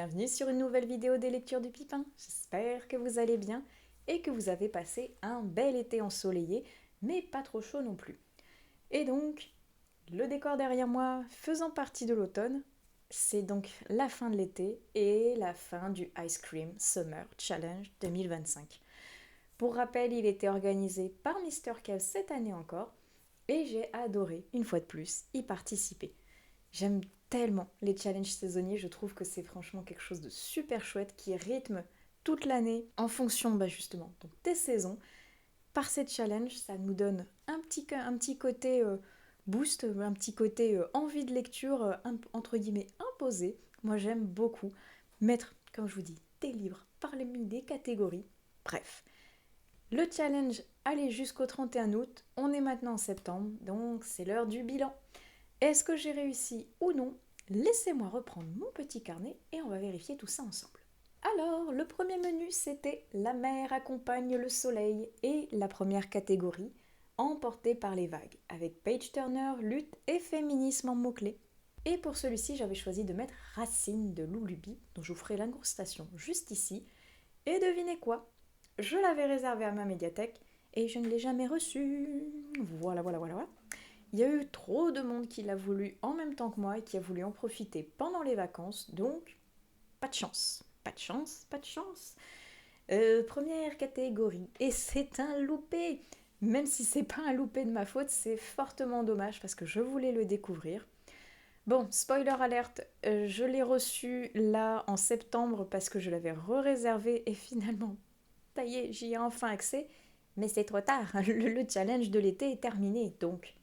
bienvenue sur une nouvelle vidéo des lectures du Pipin. J'espère que vous allez bien et que vous avez passé un bel été ensoleillé, mais pas trop chaud non plus. Et donc, le décor derrière moi faisant partie de l'automne, c'est donc la fin de l'été et la fin du Ice Cream Summer Challenge 2025. Pour rappel, il était organisé par Mister Kev cette année encore et j'ai adoré, une fois de plus, y participer. J'aime tellement les challenges saisonniers, je trouve que c'est franchement quelque chose de super chouette qui rythme toute l'année en fonction justement donc des saisons. Par ces challenges, ça nous donne un petit côté boost, un petit côté envie de lecture entre guillemets imposé. Moi j'aime beaucoup mettre, comme je vous dis, des livres parmi des catégories. Bref, le challenge allait jusqu'au 31 août, on est maintenant en septembre, donc c'est l'heure du bilan. Est-ce que j'ai réussi ou non? Laissez-moi reprendre mon petit carnet et on va vérifier tout ça ensemble. Alors, le premier menu, c'était La mer accompagne le soleil et la première catégorie, emportée par les vagues, avec page turner, lutte et féminisme en mots-clés. Et pour celui-ci, j'avais choisi de mettre Racine de Loulubi, dont je vous ferai l'incrustation juste ici. Et devinez quoi? Je l'avais réservé à ma médiathèque et je ne l'ai jamais reçu. Voilà. Il y a eu trop de monde qui l'a voulu en même temps que moi et qui a voulu en profiter pendant les vacances, donc pas de chance. Pas de chance, pas de chance. Première catégorie, et c'est un loupé. Même si c'est pas un loupé de ma faute, c'est fortement dommage parce que je voulais le découvrir. Bon, spoiler alerte, je l'ai reçu là en septembre parce que je l'avais re-réservé et finalement, ça y est, j'y ai enfin accès. Mais c'est trop tard, le challenge de l'été est terminé, donc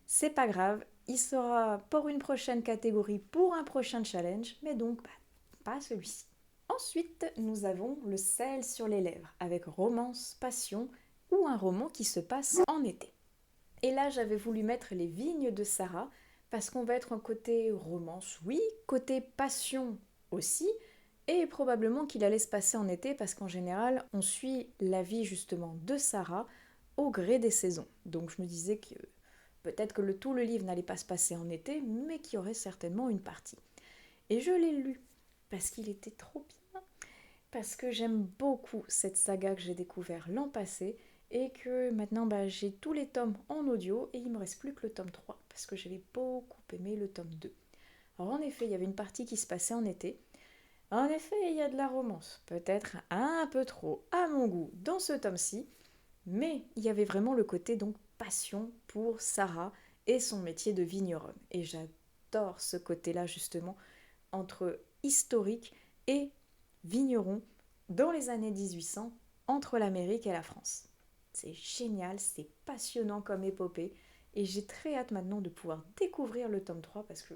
c'est pas grave, il sera pour une prochaine catégorie, pour un prochain challenge, mais donc pas celui-ci. Ensuite, nous avons le sel sur les lèvres, avec romance, passion, ou un roman qui se passe en été. Et là, j'avais voulu mettre les vignes de Sarah, parce qu'on va être en côté romance, oui, côté passion aussi, et probablement qu'il allait se passer en été, parce qu'en général, on suit la vie justement de Sarah au gré des saisons. Donc je me disais que peut-être que tout le livre n'allait pas se passer en été, mais qu'il y aurait certainement une partie. Et je l'ai lu parce qu'il était trop bien, parce que j'aime beaucoup cette saga que j'ai découvert l'an passé et que maintenant j'ai tous les tomes en audio et il me reste plus que le tome 3 parce que j'avais beaucoup aimé le tome 2. Alors en effet, il y avait une partie qui se passait en été. En effet, il y a de la romance, peut-être un peu trop à mon goût dans ce tome-ci, mais il y avait vraiment le côté donc passion pour Sarah et son métier de vigneronne. Et j'adore ce côté-là justement entre historique et vigneron dans les années 1800 entre l'Amérique et la France. C'est génial, c'est passionnant comme épopée et j'ai très hâte maintenant de pouvoir découvrir le tome 3 parce que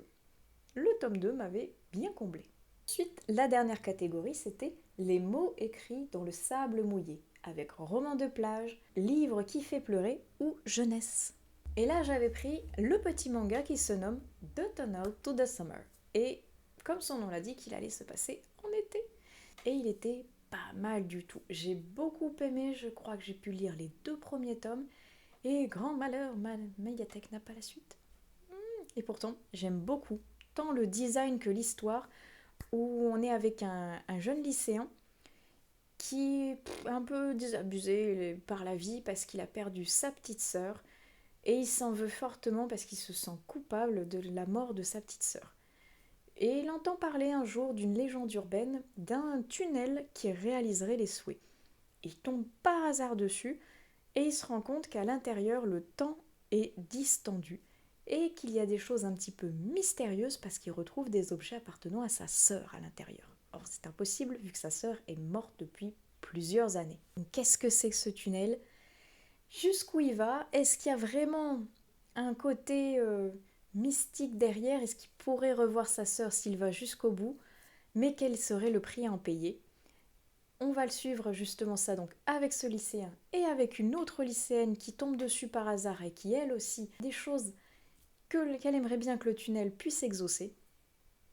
le tome 2 m'avait bien comblé. Ensuite, la dernière catégorie, c'était les mots écrits dans le sable mouillé, avec roman de plage, livre qui fait pleurer ou jeunesse. Et là, j'avais pris le petit manga qui se nomme The Tunnel to the Summer. Et comme son nom l'indique, il allait se passer en été. Et il était pas mal du tout. J'ai beaucoup aimé, je crois que j'ai pu lire les 2 premiers tomes. Et grand malheur, ma médiathèque n'a pas la suite. Et pourtant, j'aime beaucoup tant le design que l'histoire, où on est avec un jeune lycéen qui est un peu désabusé par la vie parce qu'il a perdu sa petite sœur et il s'en veut fortement parce qu'il se sent coupable de la mort de sa petite sœur. Et il entend parler un jour d'une légende urbaine d'un tunnel qui réaliserait les souhaits. Il tombe par hasard dessus et il se rend compte qu'à l'intérieur le temps est distendu et qu'il y a des choses un petit peu mystérieuses parce qu'il retrouve des objets appartenant à sa sœur à l'intérieur. Or c'est impossible vu que sa sœur est morte depuis plusieurs années. Donc, qu'est-ce que c'est que ce tunnel? Jusqu'où il va? Est-ce qu'il y a vraiment un côté mystique derrière? Est-ce qu'il pourrait revoir sa sœur s'il va jusqu'au bout? Mais quel serait le prix à en payer? On va le suivre justement ça donc avec ce lycéen et avec une autre lycéenne qui tombe dessus par hasard et qui elle aussi des choses qu'elle aimerait bien que le tunnel puisse exaucer.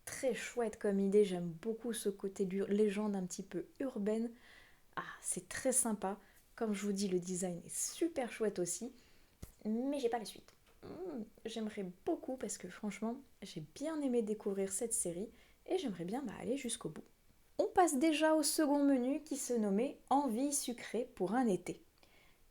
Très chouette comme idée, j'aime beaucoup ce côté légende un petit peu urbaine. Ah, c'est très sympa. Comme je vous dis, le design est super chouette aussi. Mais j'ai pas la suite. J'aimerais beaucoup parce que franchement, j'ai bien aimé découvrir cette série et j'aimerais bien aller jusqu'au bout. On passe déjà au second menu qui se nommait Envie sucrée pour un été.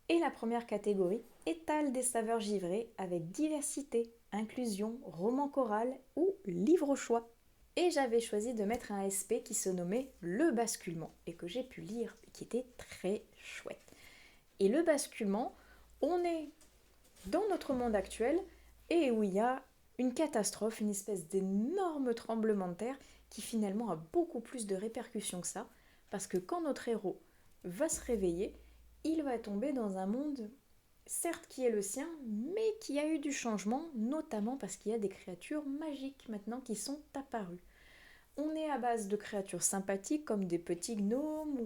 Et la première catégorie étale des saveurs givrées avec diversité, inclusion, roman choral ou livre au choix. Et j'avais choisi de mettre un SP qui se nommait Le Basculement et que j'ai pu lire et qui était très chouette. Et le basculement, on est dans notre monde actuel et où il y a une catastrophe, une espèce d'énorme tremblement de terre qui finalement a beaucoup plus de répercussions que ça, parce que quand notre héros va se réveiller, il va tomber dans un monde, certes qui est le sien, mais qui a eu du changement, notamment parce qu'il y a des créatures magiques maintenant qui sont apparues. On est à base de créatures sympathiques comme des petits gnomes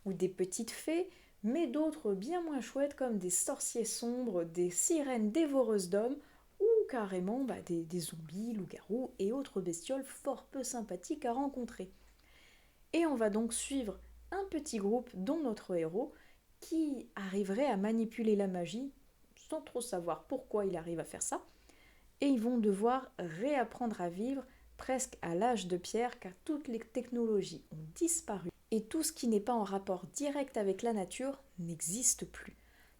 ou des petites fées, mais d'autres bien moins chouettes comme des sorciers sombres, des sirènes dévoreuses d'hommes ou carrément des zombies, loups-garous et autres bestioles fort peu sympathiques à rencontrer. Et on va donc suivre un petit groupe dont notre héros qui arriverait à manipuler la magie sans trop savoir pourquoi il arrive à faire ça. Et ils vont devoir réapprendre à vivre presque à l'âge de pierre car toutes les technologies ont disparu et tout ce qui n'est pas en rapport direct avec la nature n'existe plus.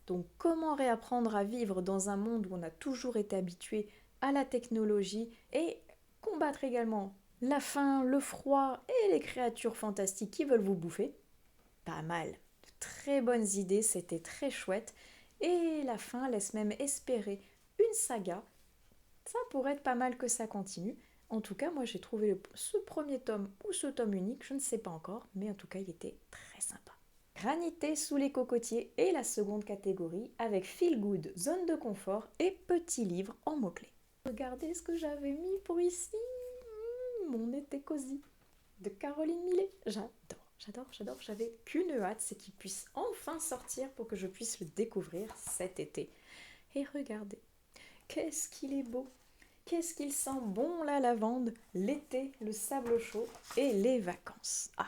Donc comment réapprendre à vivre dans un monde où on a toujours été habitué à la technologie et combattre également la faim, le froid et les créatures fantastiques qui veulent vous bouffer? Pas mal. De très bonnes idées, c'était très chouette. Et la fin laisse même espérer une saga. Ça pourrait être pas mal que ça continue. En tout cas, moi j'ai trouvé ce premier tome ou ce tome unique, je ne sais pas encore, mais en tout cas il était très sympa. Granité sous les cocotiers est la seconde catégorie avec Feel Good, zone de confort et petits livres en mots-clés. Regardez ce que j'avais mis pour ici. Mon été cosy de Caroline Millet. J'adore. J'avais qu'une hâte, c'est qu'il puisse enfin sortir pour que je puisse le découvrir cet été. Et regardez, qu'est-ce qu'il est beau! Qu'est-ce qu'il sent bon la lavande, l'été, le sable chaud et les vacances. Ah,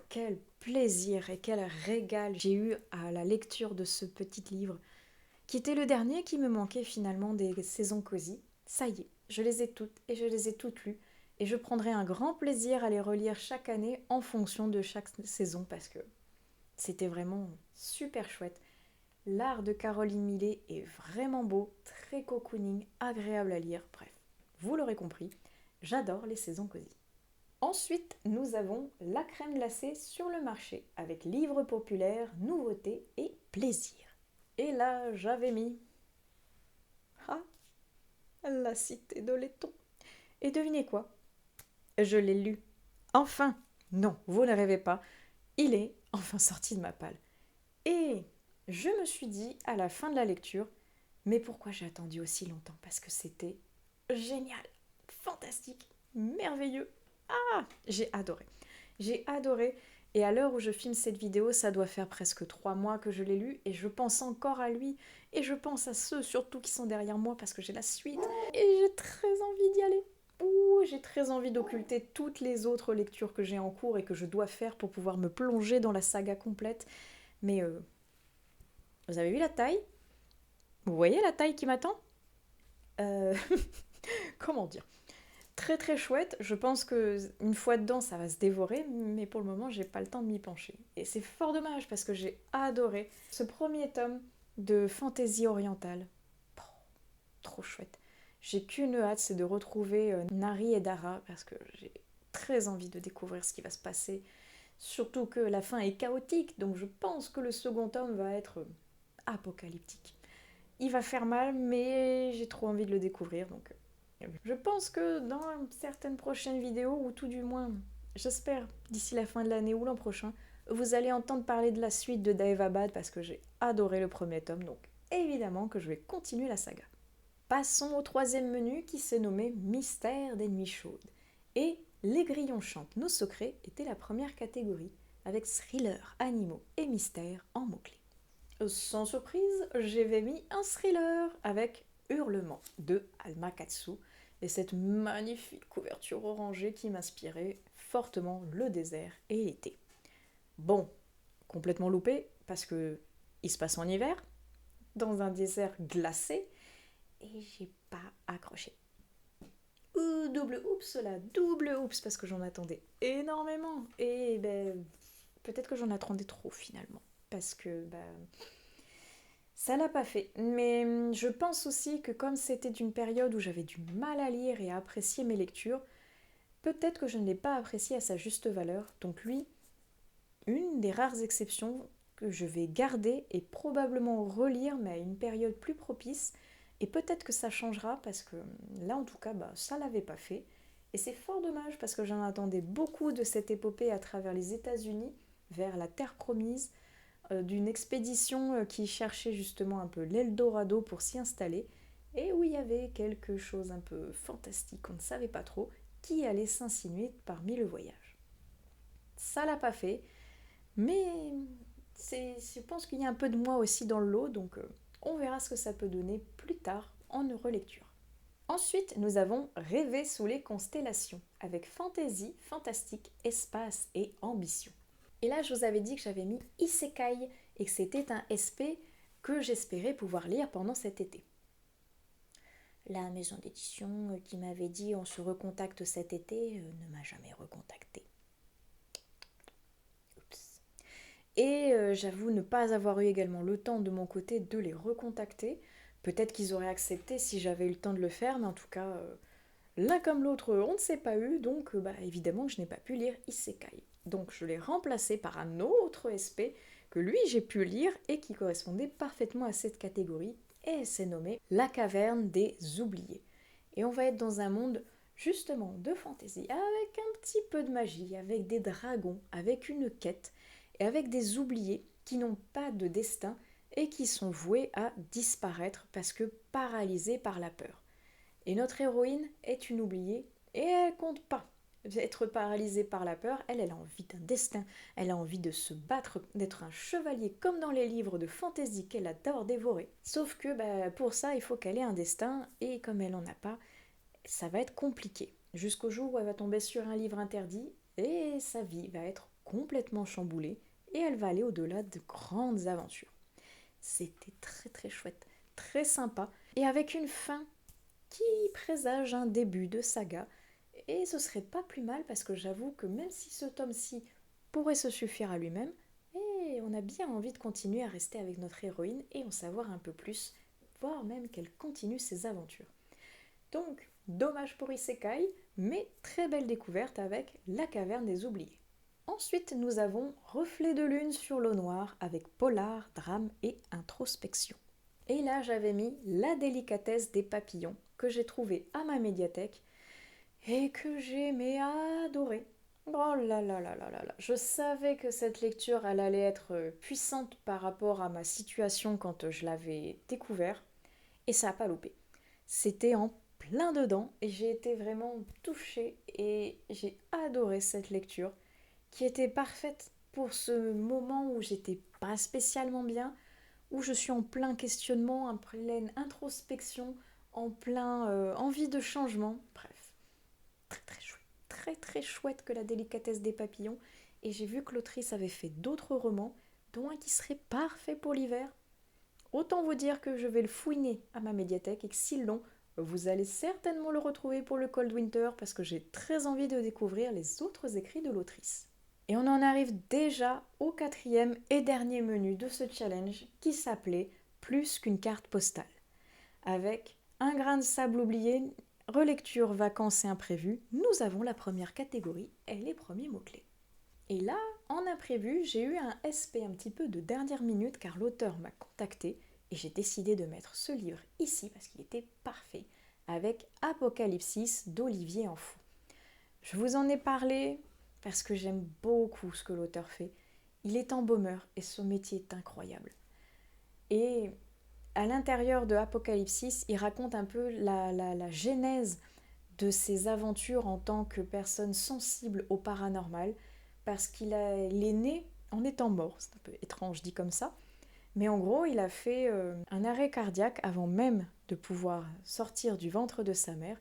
quel plaisir et quel régal j'ai eu à la lecture de ce petit livre, qui était le dernier qui me manquait finalement des saisons cosy. Ça y est, je les ai toutes et je les ai toutes lues. Et je prendrai un grand plaisir à les relire chaque année en fonction de chaque saison parce que c'était vraiment super chouette. L'art de Caroline Millet est vraiment beau, très cocooning, agréable à lire. Bref, vous l'aurez compris, j'adore les saisons cosy. Ensuite, nous avons la crème glacée sur le marché avec livres populaires, nouveautés et plaisir. Et là, j'avais mis La Cité de laiton. Et devinez quoi? Je l'ai lu. Enfin! Non, vous ne rêvez pas. Il est enfin sorti de ma palle. Et je me suis dit à la fin de la lecture, mais pourquoi j'ai attendu aussi longtemps? Parce que c'était génial, fantastique, merveilleux. Ah, j'ai adoré. J'ai adoré. Et à l'heure où je filme cette vidéo, ça doit faire presque 3 mois que je l'ai lu et je pense encore à lui. Et je pense à ceux surtout qui sont derrière moi parce que j'ai la suite. Et j'ai très envie d'y aller. Ouh, j'ai très envie d'occulter toutes les autres lectures que j'ai en cours et que je dois faire pour pouvoir me plonger dans la saga complète. Mais vous avez vu la taille? Vous voyez la taille qui m'attend? euh... Comment dire? Très très chouette, je pense que une fois dedans ça va se dévorer, mais pour le moment j'ai pas le temps de m'y pencher. Et c'est fort dommage parce que j'ai adoré ce premier tome de fantaisie orientale. Oh, trop chouette. J'ai qu'une hâte, c'est de retrouver Nari et Dara parce que j'ai très envie de découvrir ce qui va se passer. Surtout que la fin est chaotique, donc je pense que le second tome va être apocalyptique. Il va faire mal, mais j'ai trop envie de le découvrir, donc je pense que dans certaines prochaines vidéos, ou tout du moins, j'espère d'ici la fin de l'année ou l'an prochain, vous allez entendre parler de la suite de Daevabad parce que j'ai adoré le premier tome, donc évidemment que je vais continuer la saga. Passons au troisième menu qui s'est nommé Mystère des nuits chaudes. Et Les grillons chantent nos secrets était la première catégorie, avec thriller, animaux et mystères en mots-clés. Sans surprise, j'avais mis un thriller avec Hurlement de Alma Katsu et cette magnifique couverture orangée qui m'inspirait fortement le désert et l'été. Bon, complètement loupé parce que il se passe en hiver, dans un désert glacé, et j'ai pas accroché. double oups là, double oups, parce que j'en attendais énormément. Et ben, peut-être que j'en attendais trop finalement. Parce que ça l'a pas fait. Mais je pense aussi que comme c'était une période où j'avais du mal à lire et à apprécier mes lectures, peut-être que je ne l'ai pas apprécié à sa juste valeur. Donc lui, une des rares exceptions que je vais garder et probablement relire, mais à une période plus propice. Et peut-être que ça changera parce que là, en tout cas, ça l'avait pas fait. Et c'est fort dommage parce que j'en attendais beaucoup de cette épopée à travers les États-Unis, vers la Terre promise, d'une expédition qui cherchait justement un peu l'Eldorado pour s'y installer, et où il y avait quelque chose un peu fantastique, on ne savait pas trop, qui allait s'insinuer parmi le voyage. Ça l'a pas fait, mais je pense qu'il y a un peu de moi aussi dans le lot, donc on verra ce que ça peut donner plus tard en relecture. Ensuite, nous avons Rêver sous les constellations, avec fantaisie, fantastique, espace et ambition. Et là, je vous avais dit que j'avais mis Isekai et que c'était un SP que j'espérais pouvoir lire pendant cet été. La maison d'édition qui m'avait dit on se recontacte cet été ne m'a jamais recontacté. Oups. Et j'avoue ne pas avoir eu également le temps de mon côté de les recontacter. Peut-être qu'ils auraient accepté si j'avais eu le temps de le faire, mais en tout cas, l'un comme l'autre, on ne s'est pas eu, donc évidemment je n'ai pas pu lire Isekai. Donc je l'ai remplacé par un autre SP que lui j'ai pu lire et qui correspondait parfaitement à cette catégorie, et c'est nommé La caverne des oubliés. Et on va être dans un monde justement de fantaisie, avec un petit peu de magie, avec des dragons, avec une quête, et avec des oubliés qui n'ont pas de destin et qui sont voués à disparaître parce que paralysés par la peur. Et notre héroïne est une oubliée et elle compte pas être paralysée par la peur. Elle a envie d'un destin, elle a envie de se battre, d'être un chevalier comme dans les livres de fantaisie qu'elle adore dévorer. Sauf que pour ça, il faut qu'elle ait un destin et comme elle n'en a pas, ça va être compliqué. Jusqu'au jour où elle va tomber sur un livre interdit et sa vie va être complètement chamboulée et elle va aller au-delà de grandes aventures. C'était très très chouette, très sympa et avec une fin qui présage un début de saga. Et ce serait pas plus mal parce que j'avoue que même si ce tome-ci pourrait se suffire à lui-même, on a bien envie de continuer à rester avec notre héroïne et en savoir un peu plus, voire même qu'elle continue ses aventures. Donc, dommage pour Isekai, mais très belle découverte avec La caverne des oubliés. Ensuite, nous avons Reflet de lune sur l'eau noire avec polar, drame et introspection. Et là, j'avais mis La délicatesse des papillons que j'ai trouvé à ma médiathèque et que j'ai adoré. Oh là là là là là là. Je savais que cette lecture elle allait être puissante par rapport à ma situation quand je l'avais découvert et ça n'a pas loupé. C'était en plein dedans et j'ai été vraiment touchée et j'ai adoré cette lecture qui était parfaite pour ce moment où j'étais pas spécialement bien, où je suis en plein questionnement, en pleine introspection, en plein envie de changement. Bref, très très chouette que La délicatesse des papillons. Et j'ai vu que l'autrice avait fait d'autres romans, dont un qui serait parfait pour l'hiver. Autant vous dire que je vais le fouiner à ma médiathèque et que s'ils l'ont, vous allez certainement le retrouver pour le Cold Winter parce que j'ai très envie de découvrir les autres écrits de l'autrice. Et on en arrive déjà au quatrième et dernier menu de ce challenge qui s'appelait Plus qu'une carte postale. Avec Un grain de sable oublié, relecture, vacances et imprévus, nous avons la première catégorie et les premiers mots-clés. Et là, en imprévu, j'ai eu un SP un petit peu de dernière minute car l'auteur m'a contacté et j'ai décidé de mettre ce livre ici parce qu'il était parfait avec Apocalypsis d'Olivier Enfou. Je vous en ai parlé parce que j'aime beaucoup ce que l'auteur fait. Il est embaumeur et son métier est incroyable. Et à l'intérieur de Apocalypsis, il raconte un peu la genèse de ses aventures en tant que personne sensible au paranormal, parce qu'il est né en étant mort. C'est un peu étrange dit comme ça. Mais en gros, il a fait un arrêt cardiaque avant même de pouvoir sortir du ventre de sa mère.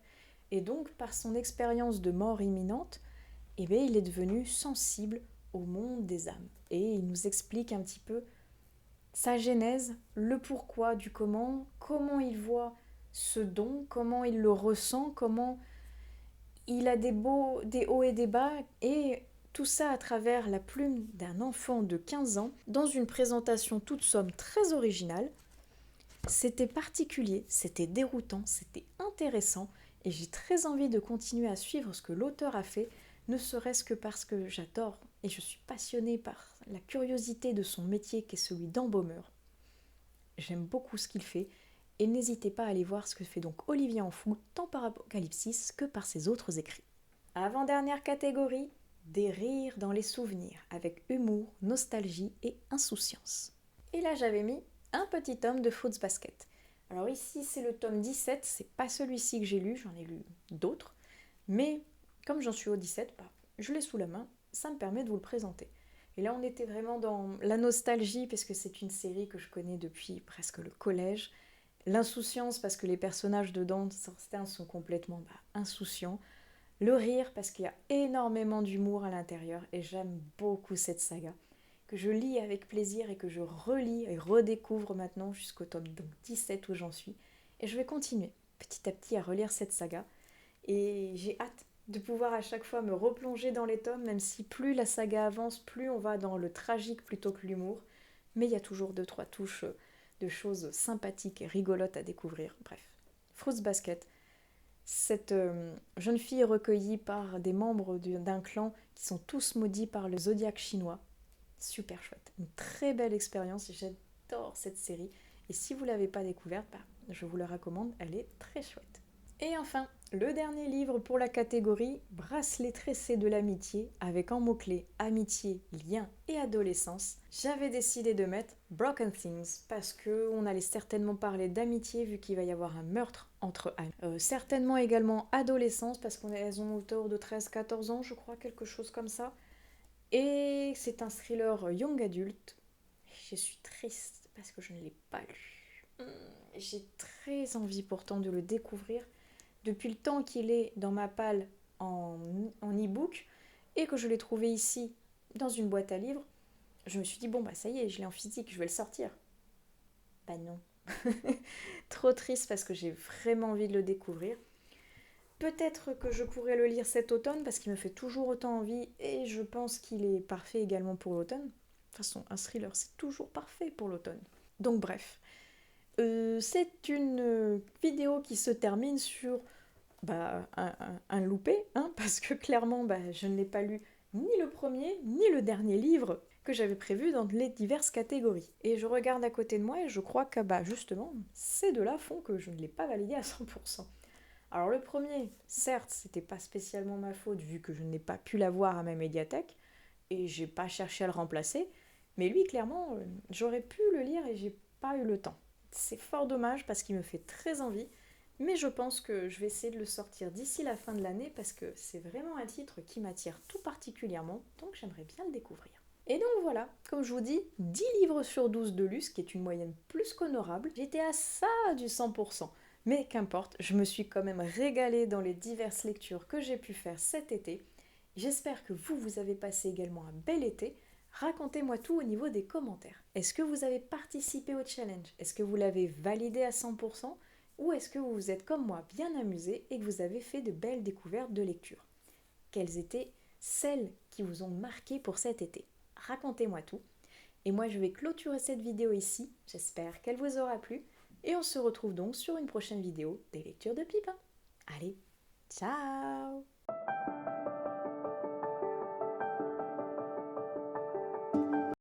Et donc, par son expérience de mort imminente, il est devenu sensible au monde des âmes. Et il nous explique un petit peu sa genèse, le pourquoi du comment il voit ce don, comment il le ressent, comment Il a des hauts et des bas, et tout ça à travers la plume d'un enfant de 15 ans, dans une présentation toute somme très originale. C'était particulier, c'était déroutant, c'était intéressant, et j'ai très envie de continuer à suivre ce que l'auteur a fait, ne serait-ce que parce que j'adore et je suis passionnée par la curiosité de son métier qui est celui d'embaumeur. J'aime beaucoup ce qu'il fait, et n'hésitez pas à aller voir ce que fait donc Olivier Anfou, tant par Apocalypsis que par ses autres écrits. Avant-dernière catégorie, des rires dans les souvenirs, avec humour, nostalgie et insouciance. Et là j'avais mis un petit tome de Fruits Basket. Alors ici c'est le tome 17, c'est pas celui-ci que j'ai lu, j'en ai lu d'autres, mais comme j'en suis au 17, je l'ai sous la main, ça me permet de vous le présenter. Et là on était vraiment dans la nostalgie parce que c'est une série que je connais depuis presque le collège, l'insouciance parce que les personnages dedans, certains sont complètement insouciants, le rire parce qu'il y a énormément d'humour à l'intérieur et j'aime beaucoup cette saga que je lis avec plaisir et que je relis et redécouvre maintenant jusqu'au tome 17 où j'en suis. Et je vais continuer petit à petit à relire cette saga. Et j'ai hâte de pouvoir à chaque fois me replonger dans les tomes, même si plus la saga avance, plus on va dans le tragique plutôt que l'humour. Mais il y a toujours 2-3 touches de choses sympathiques et rigolotes à découvrir. Bref, Fruits Basket. Cette jeune fille recueillie par des membres d'un clan qui sont tous maudits par le zodiaque chinois. Super chouette, une très belle expérience, j'adore cette série et si vous ne l'avez pas découverte, je vous la recommande, elle est très chouette. Et enfin, le dernier livre pour la catégorie Bracelet tressé de l'amitié avec en mots-clés amitié, lien et adolescence, j'avais décidé de mettre Broken Things parce qu'on allait certainement parler d'amitié vu qu'il va y avoir un meurtre entre amis. Certainement également adolescence parce qu'elles ont autour de 13-14 ans je crois, quelque chose comme ça. Et c'est un thriller young adulte. Je suis triste parce que je ne l'ai pas lu. J'ai très envie pourtant de le découvrir. Depuis le temps qu'il est dans ma palle en e-book et que je l'ai trouvé ici dans une boîte à livres, je me suis dit bon ça y est, je l'ai en physique, je vais le sortir. Non. Trop triste parce que j'ai vraiment envie de le découvrir. Peut-être que je pourrais le lire cet automne parce qu'il me fait toujours autant envie et je pense qu'il est parfait également pour l'automne. De toute façon, un thriller, c'est toujours parfait pour l'automne. Donc bref, c'est une vidéo qui se termine sur un loupé, parce que clairement, je ne l'ai pas lu ni le premier ni le dernier livre que j'avais prévu dans les diverses catégories. Et je regarde à côté de moi et je crois que justement, ces deux-là font que je ne l'ai pas validé à 100%. Alors le premier, certes, c'était pas spécialement ma faute vu que je n'ai pas pu l'avoir à ma médiathèque et j'ai pas cherché à le remplacer, mais lui clairement, j'aurais pu le lire et j'ai pas eu le temps. C'est fort dommage parce qu'il me fait très envie, mais je pense que je vais essayer de le sortir d'ici la fin de l'année parce que c'est vraiment un titre qui m'attire tout particulièrement, donc j'aimerais bien le découvrir. Et donc voilà, comme je vous dis, 10 livres sur 12 de lus, ce qui est une moyenne plus qu'honorable. J'étais à ça du 100%. Mais qu'importe, je me suis quand même régalée dans les diverses lectures que j'ai pu faire cet été. J'espère que vous avez passé également un bel été. Racontez-moi tout au niveau des commentaires. Est-ce que vous avez participé au challenge? Est-ce que vous l'avez validé à 100%? Ou est-ce que vous vous êtes comme moi bien amusé et que vous avez fait de belles découvertes de lecture? Quelles étaient celles qui vous ont marqué pour cet été? Racontez-moi tout. Et moi je vais clôturer cette vidéo ici. J'espère qu'elle vous aura plu. Et on se retrouve donc sur une prochaine vidéo des lectures de Pipin. Allez, ciao!